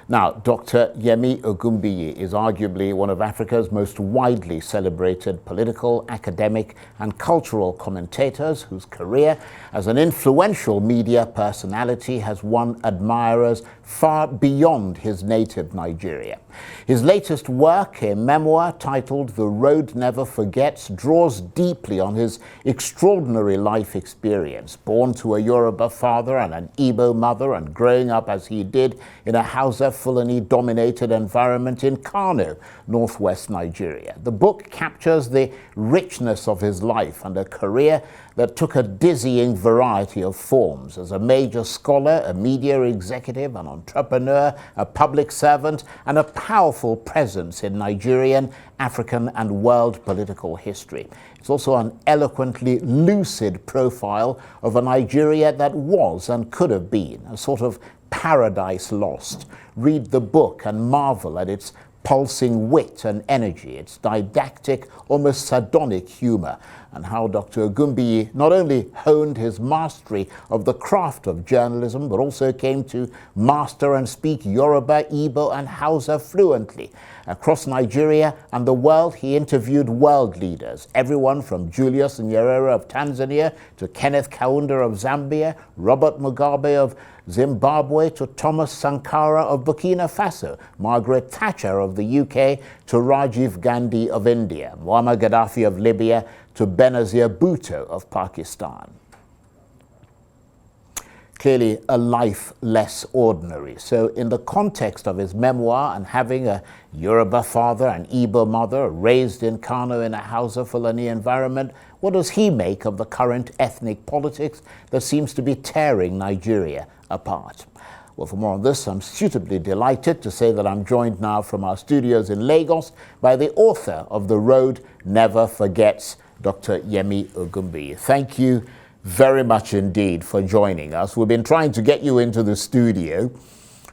Now, Dr. Yemi Ogunbiyi is arguably one of Africa's most widely celebrated political, academic, and cultural commentators whose career as an influential media personality has won admirers far beyond his native Nigeria. His latest work, a memoir titled The Road Never Forgets, draws deeply on his extraordinary life experience. Born to a Yoruba father and an Igbo mother, and growing up as he did in a Hausa Fulani-dominated environment in Kano, northwest Nigeria. The book captures the richness of his life and a career that took a dizzying variety of forms. As a major scholar, a media executive, an entrepreneur, a public servant, and a powerful presence in Nigerian, African, and world political history. It's also an eloquently lucid profile of a Nigeria that was and could have been, a sort of paradise lost. Read the book and marvel at its pulsing wit and energy, its didactic, almost sardonic humor, and how Dr. Ogunbiyi not only honed his mastery of the craft of journalism, but also came to master and speak Yoruba, Igbo, and Hausa fluently. Across Nigeria and the world, he interviewed world leaders, everyone from Julius Nyerere of Tanzania to Kenneth Kaunda of Zambia, Robert Mugabe of Zimbabwe to Thomas Sankara of Burkina Faso, Margaret Thatcher of the UK to Rajiv Gandhi of India, Muammar Gaddafi of Libya to Benazir Bhutto of Pakistan. Clearly a life less ordinary. So in the context of his memoir and having a Yoruba father and Igbo mother raised in Kano in a Hausa Fulani environment, what does he make of the current ethnic politics that seems to be tearing Nigeria apart? Well, for more on this, I'm suitably delighted to say that I'm joined now from our studios in Lagos by the author of The Road Never Forgets, Dr. Yemi Ogunbiyi. Thank you very much indeed for joining us. We've been trying to get you into the studio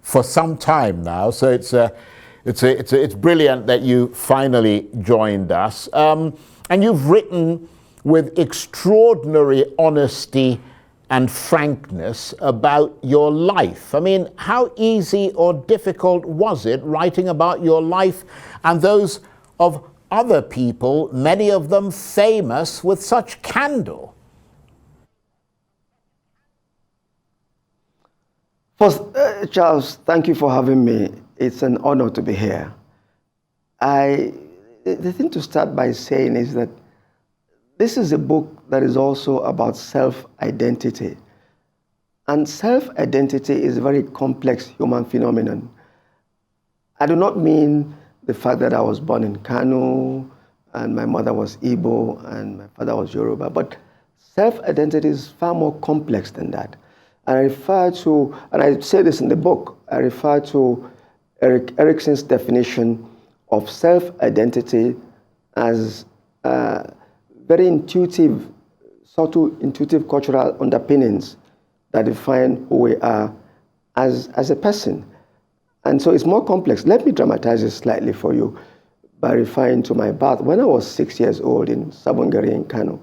for some time now, so it's brilliant that you finally joined us. And you've written with extraordinary honesty and frankness about your life. I mean, how easy or difficult was it writing about your life and those of other people, many of them famous, with such candor? First, Charles, thank you for having me. It's an honor to be here. The thing to start by saying is that this is a book that is also about self-identity. And self-identity is a very complex human phenomenon. I do not mean the fact that I was born in Kano and my mother was Igbo and my father was Yoruba, but self-identity is far more complex than that. And I refer to, and I say this in the book, I refer to Erik Erikson's definition of self-identity as very intuitive, subtle, intuitive cultural underpinnings that define who we are as a person. And so it's more complex. Let me dramatize it slightly for you by referring to my birth. When I was 6 years old in Sabongari in Kano,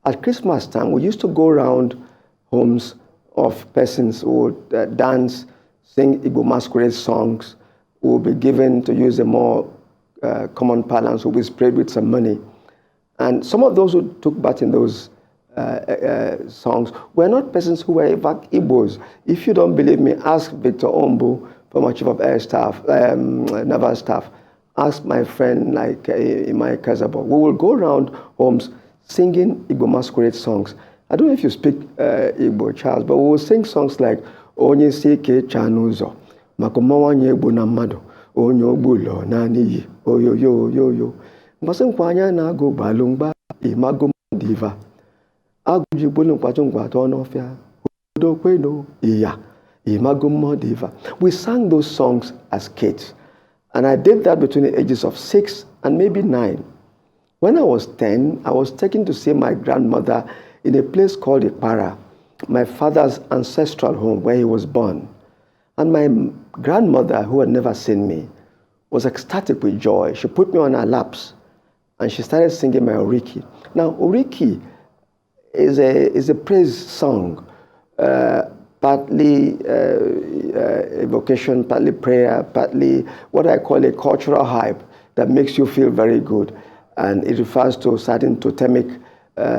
at Christmas time, we used to go around homes of persons who would dance, sing Igbo masquerade songs, who would be given, to use a more common parlance, who would be sprayed with some money. And some of those who took part in those songs were not persons who were Igbos. If you don't believe me, ask Victor Ombu, former Chief of Air Staff, Naval Staff. Ask my friend like Imai Kazabo. We will go around homes singing Igbo masquerade songs. I don't know if you speak Igbo, Charles, but we will sing songs like Onye Sike Chanuzo, Makomawanye Igbo Namado, Onye Ogbulo Naniyi, Oyo Yo Yo Yo. Mbasenkwanya na go balungba imago diva. Aguji bulung kwachung kwatono fia. Odo kweno iya imago diva. We sang those songs as kids. And I did that between the ages of 6 and maybe 9. When I was 10, I was taken to see my grandmother in a place called Ipara, my father's ancestral home where he was born. And my grandmother, who had never seen me, was ecstatic with joy. She put me on her laps and she started singing my Oriki. Now, Oriki is a praise song, partly evocation, partly prayer, partly what I call a cultural hype that makes you feel very good. And it refers to certain totemic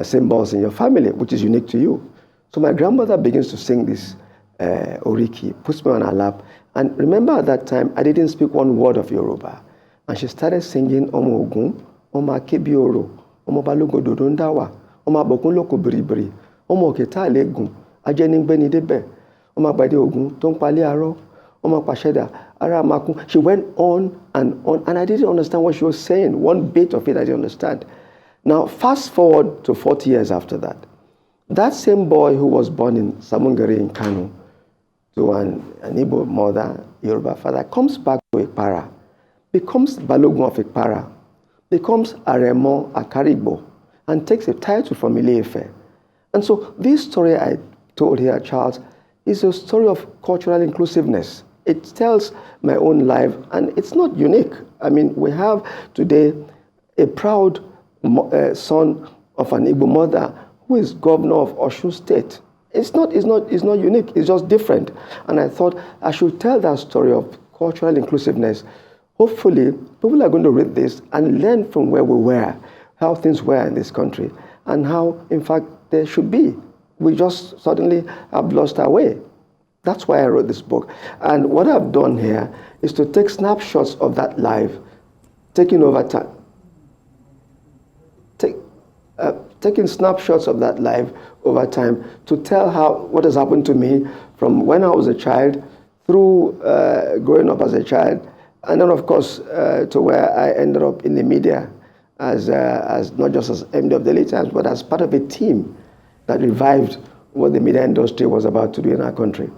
symbols in your family, which is unique to you. So my grandmother begins to sing this Oriki, puts me on her lap. And remember at that time, I didn't speak one word of Yoruba. And she started singing Omo Ogun, Omo Akebioro, Omo Balogo Dodondawa, Omo Abokun Loko Biribiri, Omo Oketa Legun, Ajeningbeni Debe, Omo Agbade Ogun, Tonpali Aro, Omo Pasheda, Ara Makun. She went on, and I didn't understand what she was saying. One bit of it I didn't understand. Now, fast forward to 40 years after that. That same boy who was born in Samungari in Kano, to an Igbo mother, Yoruba father, comes back to Ikpara, becomes Balogun of Ikpara, becomes Aremo Akaribo, and takes a title from Ile-Ife. And so this story I told here, Charles, is a story of cultural inclusiveness. It tells my own life, and it's not unique. I mean, we have today a proud son of an Igbo mother who is governor of Osun State. It's not unique, it's just different. And I thought I should tell that story of cultural inclusiveness. Hopefully, people are going to read this and learn from where we were, how things were in this country, and how, in fact, they should be. We just suddenly have lost our way. That's why I wrote this book. And what I've done here is to take snapshots of that life, taking over time. Taking snapshots of that life over time to tell what has happened to me from when I was a child through growing up as a child, and then of course to where I ended up in the media as not just as MD of Daily Times, but as part of a team that revived what the media industry was about to do in our country.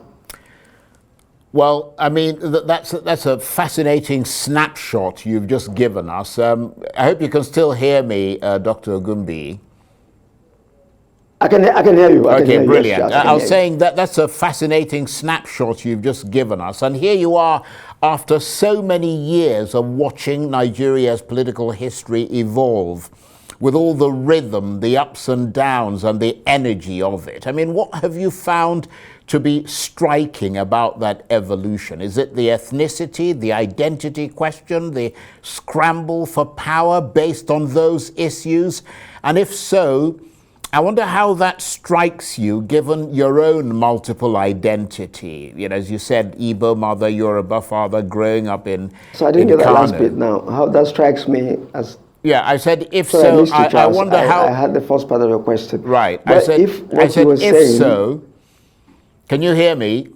Well, I mean, that's a fascinating snapshot you've just given us. I hope you can still hear me, Dr. Ogunbiyi. I can hear you. Okay, brilliant. Yes, I was saying that's a fascinating snapshot you've just given us. And here you are after so many years of watching Nigeria's political history evolve with all the rhythm, the ups and downs and the energy of it. I mean, what have you found to be striking about that evolution? Is it the ethnicity, the identity question, the scramble for power based on those issues? And if so, I wonder how that strikes you, given your own multiple identity. You know, as you said, Igbo mother, Yoruba father, growing up in So I didn't get that last bit now. How that strikes me as... Yeah, I said, if so, so, I wonder how... I had the first part of your question. Right. But if so, can you hear me?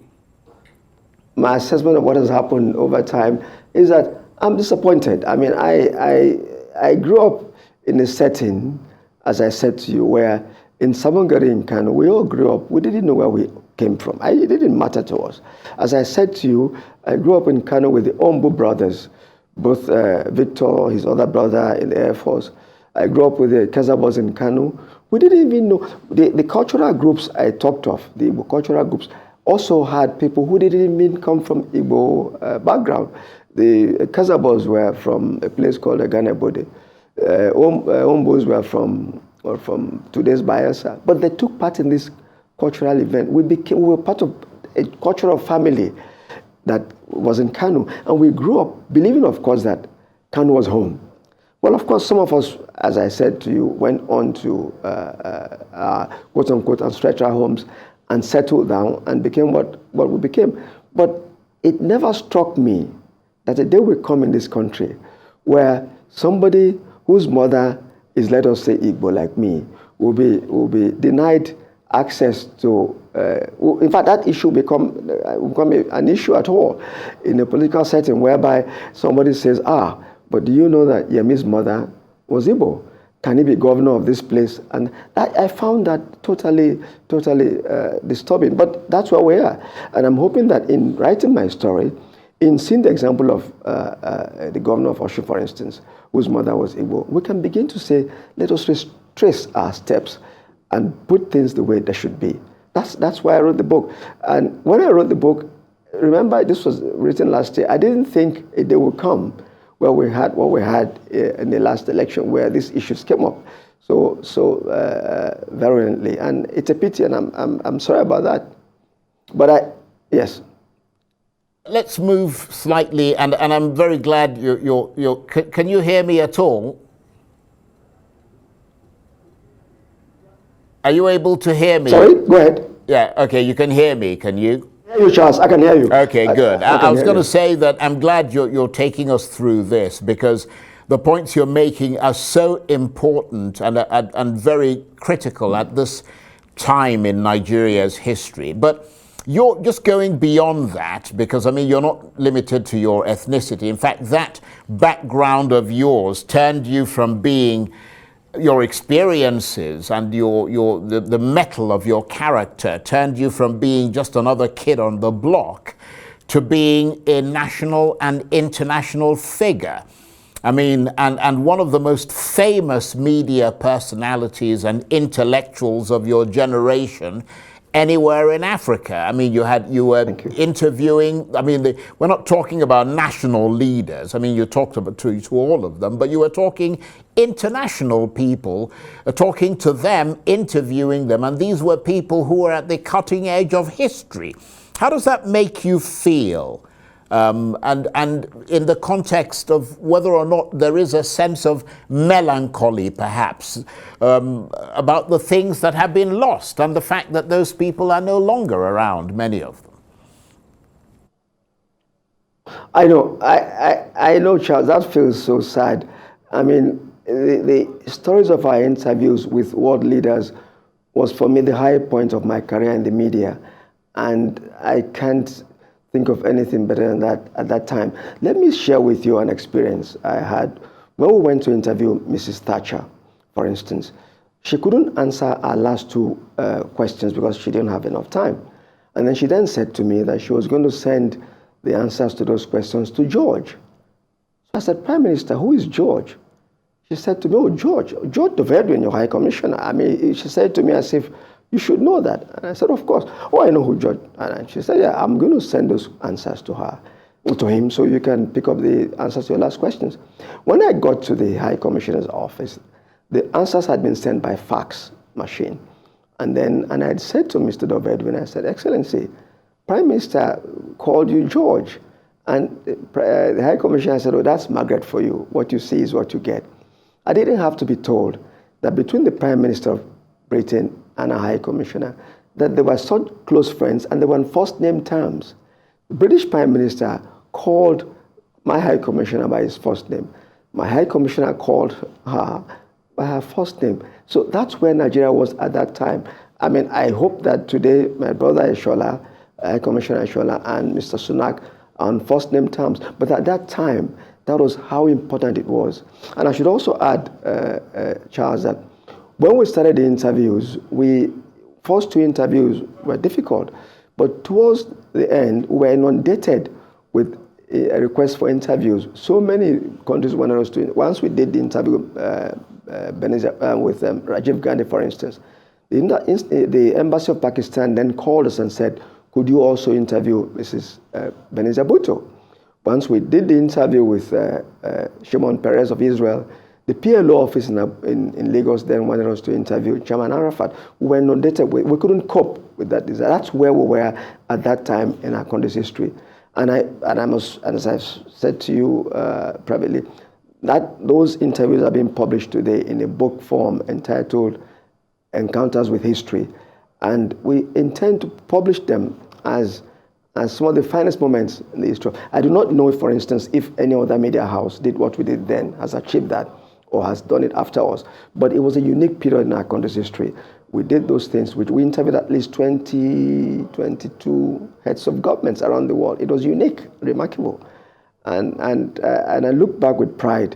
My assessment of what has happened over time is that I'm disappointed. I mean, I grew up in a setting, as I said to you, where in Samungari in Kano, we all grew up, we didn't know where we came from. It didn't matter to us. As I said to you, I grew up in Kano with the Ombu brothers, both Victor, his other brother in the Air Force. I grew up with the Kezabos in Kano. We didn't even know, the cultural groups I talked of, the Igbo cultural groups, also had people who didn't even come from Igbo background. The Kezabos were from a place called Ganebode. Ombos were from today's Bayelsa, but they took part in this cultural event. We were part of a cultural family that was in Kano, and we grew up believing, of course, that Kano was home. Well, of course, some of us, as I said to you, went on to quote unquote and stretch our homes and settled down and became what we became. But it never struck me that a day will come in this country where somebody whose mother is, let us say, Igbo like me, will be denied access to, in fact, that issue will become an issue at all in a political setting whereby somebody says, but do you know that Yemi's mother was Igbo? Can he be governor of this place? And I found that totally disturbing, but that's where we are. And I'm hoping that in writing my story, in seeing the example of the governor of Osun, for instance, whose mother was Igbo, we can begin to say, let us trace our steps and put things the way they should be. That's why I wrote the book. And when I wrote the book, remember this was written last year, I didn't think a day would come where we had what we had in the last election, where these issues came up so virulently. And it's a pity, and I'm sorry about that. But yes. Let's move slightly, and I'm very glad can you hear me at all? Are you able to hear me? Sorry, go ahead. Yeah, okay, you can hear me, can you? I hear you, Charles, I can hear you. Okay, good. I was going to you. say that I'm glad you're taking us through this, because the points you're making are so important and very critical at this time in Nigeria's history. But you're just going beyond that, because, I mean, you're not limited to your ethnicity. In fact, that background of yours turned you from being your experiences and the metal of your character turned you from being just another kid on the block to being a national and international figure. I mean, and one of the most famous media personalities and intellectuals of your generation anywhere in Africa. I mean, you were interviewing, I mean, we're not talking about national leaders. I mean, you talked about to all of them, but you were talking international people, talking to them, interviewing them, and these were people who were at the cutting edge of history. How does that make you feel? And in the context of whether or not there is a sense of melancholy, perhaps, about the things that have been lost and the fact that those people are no longer around, many of them. I know, I know, Charles, that feels so sad. I mean, the stories of our interviews with world leaders was for me the high point of my career in the media. And I can't think of anything better than that at that time. Let me share with you an experience I had when we went to interview Mrs. Thatcher, for instance. She couldn't answer our last two questions because she didn't have enough time. And then she then said to me that she was going to send the answers to those questions to George. So I said, Prime Minister, who is George? She said to me, oh, George of Edwin, your High Commissioner. I mean, she said to me as if, you should know that. And I said, of course. Oh, I know who George. And she said, yeah, I'm going to send those answers to her, to him, so you can pick up the answers to your last questions. When I got to the High Commissioner's office, the answers had been sent by fax machine. And I had said to Mr. Dovedwin, I said, Excellency, Prime Minister called you George. And the High Commissioner said, oh, that's Margaret for you. What you see is what you get. I didn't have to be told that between the Prime Minister of Britain and a High Commissioner, that they were such close friends and they were on first name terms. The British Prime Minister called my High Commissioner by his first name. My High Commissioner called her by her first name. So that's where Nigeria was at that time. I mean, I hope that today my brother Ishola, High Commissioner Ishola, and Mr. Sunak are on first name terms. But at that time, that was how important it was. And I should also add, Charles, that when we started the interviews, first two interviews were difficult, but towards the end, we were inundated with a request for interviews. So many countries wanted us to. Once we did the interview with Rajiv Gandhi, for instance, the Embassy of Pakistan then called us and said, could you also interview Mrs. Benazir Bhutto? Once we did the interview with Shimon Peres of Israel, the PLO office in Lagos then wanted us to interview Chairman Arafat. We were inundated. We couldn't cope with that. That's where we were at that time in our country's history. And I must, as I've said to you privately, that those interviews are being published today in a book form entitled Encounters with History. And we intend to publish them as some of the finest moments in the history. I do not know, for instance, if any other media house did what we did then, has achieved that, or has done it after us. But it was a unique period in our country's history. We did those things, which we interviewed at least 22 heads of governments around the world. It was unique, remarkable. And I look back with pride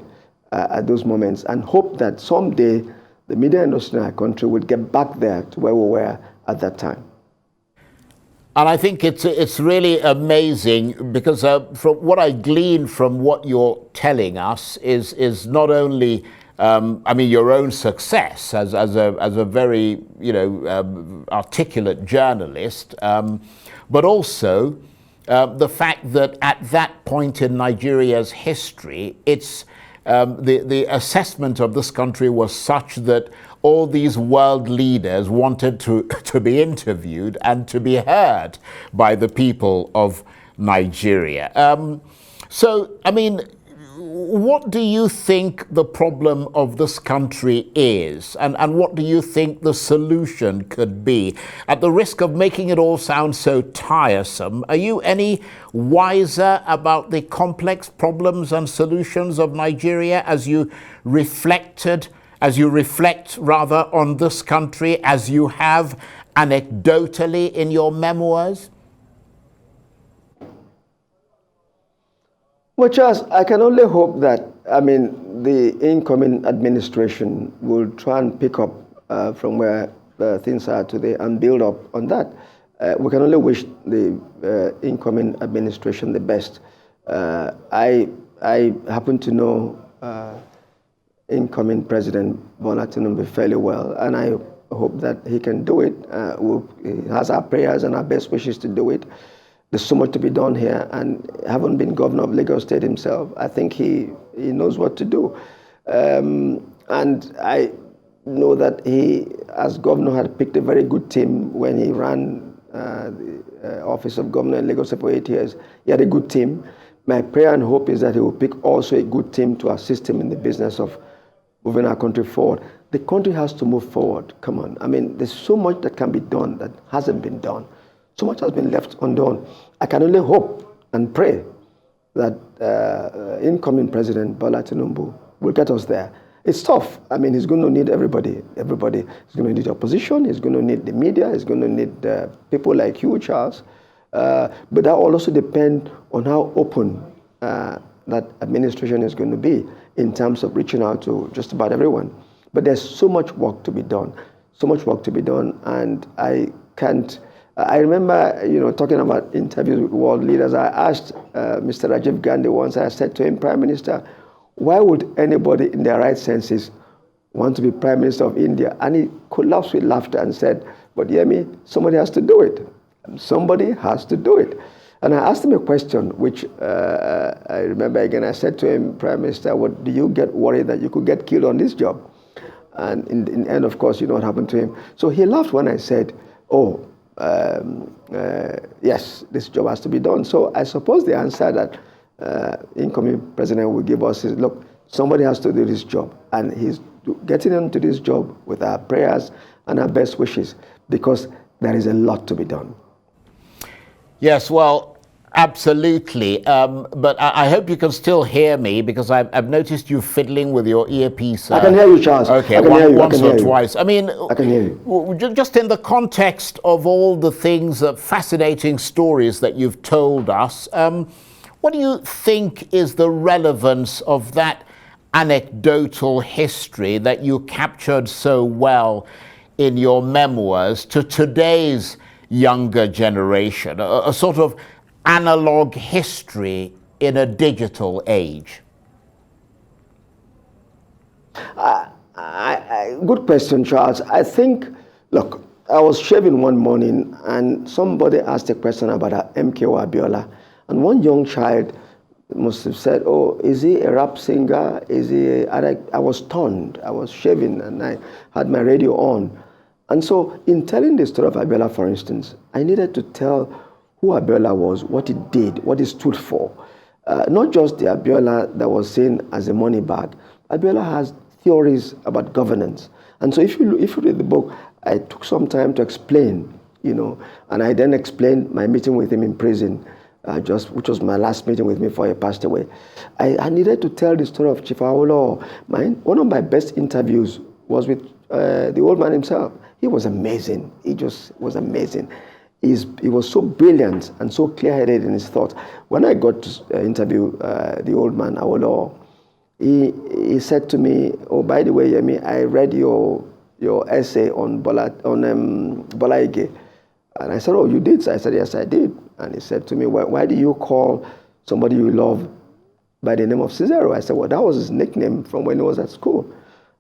at those moments and hope that someday the media industry in our country would get back there to where we were at that time. And I think it's really amazing because from what I glean from what you're telling us is not only I mean your own success as a very articulate journalist, but also the fact that at that point in Nigeria's history, it's the assessment of this country was such that all these world leaders wanted to be interviewed and to be heard by the people of Nigeria. So, I mean, what do you think the problem of this country is, and what do you think the solution could be? At the risk of making it all sound so tiresome, are you any wiser about the complex problems and solutions of Nigeria as you reflect rather on this country, as you have anecdotally in your memoirs? Well, Charles, I can only hope that, the incoming administration will try and pick up from where things are today and build up on that. We can only wish the incoming administration the best. I happen to know incoming President Bola Tinubu fairly well, and I hope that he can do it. He has our prayers and our best wishes to do it. There's so much to be done here, and having been governor of Lagos State himself, I think he knows what to do. And I know that he, as governor, had picked a very good team when he ran the office of governor in Lagos State for 8 years. He had a good team. My prayer and hope is that he will pick also a good team to assist him in the business of moving our country forward. The country has to move forward. Come on. There's so much that can be done that hasn't been done. So much has been left undone. I can only hope and pray that incoming President Bola Tinubu will get us there. It's tough. He's going to need everybody. Everybody is going to need opposition. He's going to need the media. He's going to need people like you, Charles. But that will also depend on how open that administration is going to be in terms of reaching out to just about everyone. But there's so much work to be done. So much work to be done, and I can't. I remember, talking about interviews with world leaders. I asked Mr. Rajiv Gandhi once. I said to him, Prime Minister, why would anybody in their right senses want to be Prime Minister of India? And he collapsed with laughter and said, but Yemi, somebody has to do it. Somebody has to do it. And I asked him a question, which I remember again. I said to him, Prime Minister, what do you get worried that you could get killed on this job? And in the end, of course, you know what happened to him. So he laughed when I said, yes, this job has to be done. So I suppose the answer that incoming president will give us is, look, somebody has to do this job. And he's getting into this job with our prayers and our best wishes, because there is a lot to be done. Yes, well, absolutely. But I hope you can still hear me, because I've noticed you fiddling with your earpiece. I can hear you, Charles. Okay, once or twice. I can hear you. Just in the context of all the things, fascinating stories that you've told us, what do you think is the relevance of that anecdotal history that you captured so well in your memoirs to today's younger generation, a sort of analog history in a digital age? Good question, Charles. I think, look, I was shaving one morning and somebody asked a question about MKO Abiola. And one young child must have said, oh, is he a rap singer? I was stunned. I was shaving and I had my radio on. And so in telling the story of Abiola, for instance, I needed to tell who Abiola was, what he did, what he stood for. Not just the Abiola that was seen as a money bag. Abiola has theories about governance. And so if you read the book, I took some time to explain, and I then explained my meeting with him in prison, which was my last meeting with me before he passed away. I needed to tell the story of Chief Awolowo. One of my best interviews was with the old man himself. He was amazing. He just was amazing. He was so brilliant and so clear-headed in his thoughts. When I got to interview the old man, Awolowo, he said to me, oh, by the way, Yemi, I read your essay on Bola Ige. And I said, oh, you did? So I said, yes, I did. And he said to me, why do you call somebody you love by the name of Cicero? I said, well, that was his nickname from when he was at school.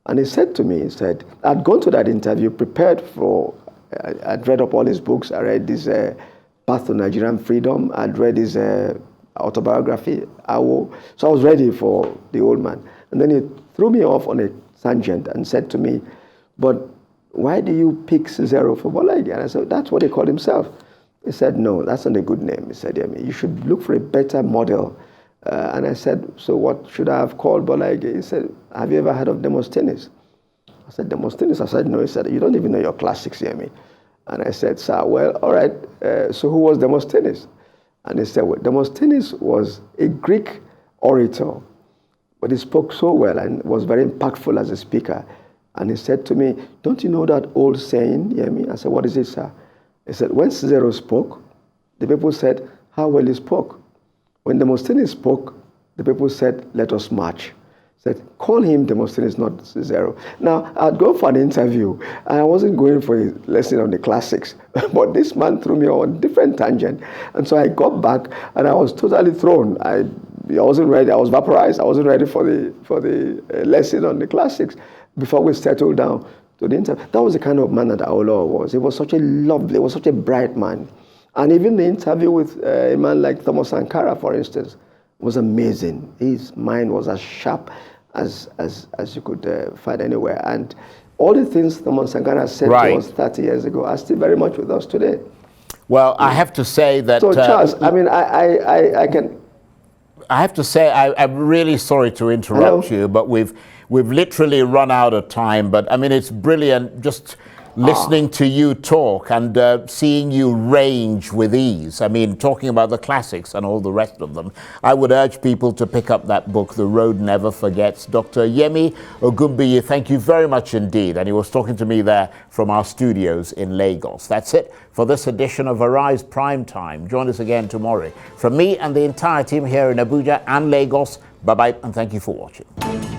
And he said to me, I'd gone to that interview prepared for, I'd read up all his books. I read his Path to Nigerian Freedom. I'd read his autobiography, Awo. So I was ready for the old man. And then he threw me off on a tangent and said to me, but why do you pick Cicero for Bolaige? And I said, that's what he called himself. He said, no, that's not a good name. He said, Yemi, you should look for a better model. And I said, so what should I have called Bolaige? He said, have you ever heard of Demosthenes? I said, Demosthenes? I said, no. He said, you don't even know your classics, Yemi. And I said, sir, well, all right, so who was Demosthenes? And he said, well, Demosthenes was a Greek orator, but he spoke so well and was very impactful as a speaker. And he said to me, don't you know that old saying, Yemi? I said, what is it, sir? He said, when Cicero spoke, the people said, how well he spoke. When Demosthenes spoke, the people said, let us march. Said, call him Demosthenes, not Cicero. Now, I'd go for an interview, and I wasn't going for a lesson on the classics, but this man threw me on a different tangent. And so I got back, and I was totally thrown. I wasn't ready. I was vaporized. I wasn't ready for the lesson on the classics before we settled down to the interview. That was the kind of man that Awolowo was. He was such a lovely, he was such a bright man. And even the interview with a man like Thomas Sankara, for instance, was amazing. His mind was as sharp as you could find anywhere. And all the things Thomas Sankara said to us 30 years ago are still very much with us today. Well, I have to say that... So, Charles, I mean, I can... I have to say, I'm really sorry to interrupt you, but we've literally run out of time. But I mean, it's brilliant just listening to you talk and seeing you range with ease. I mean, talking about the classics and all the rest of them. I would urge people to pick up that book, The Road Never Forgets. Dr. Yemi Ogunbiyi, thank you very much indeed. And he was talking to me there from our studios in Lagos. That's it for this edition of Arise Prime Time. Join us again tomorrow. From me and the entire team here in Abuja and Lagos, bye-bye and thank you for watching.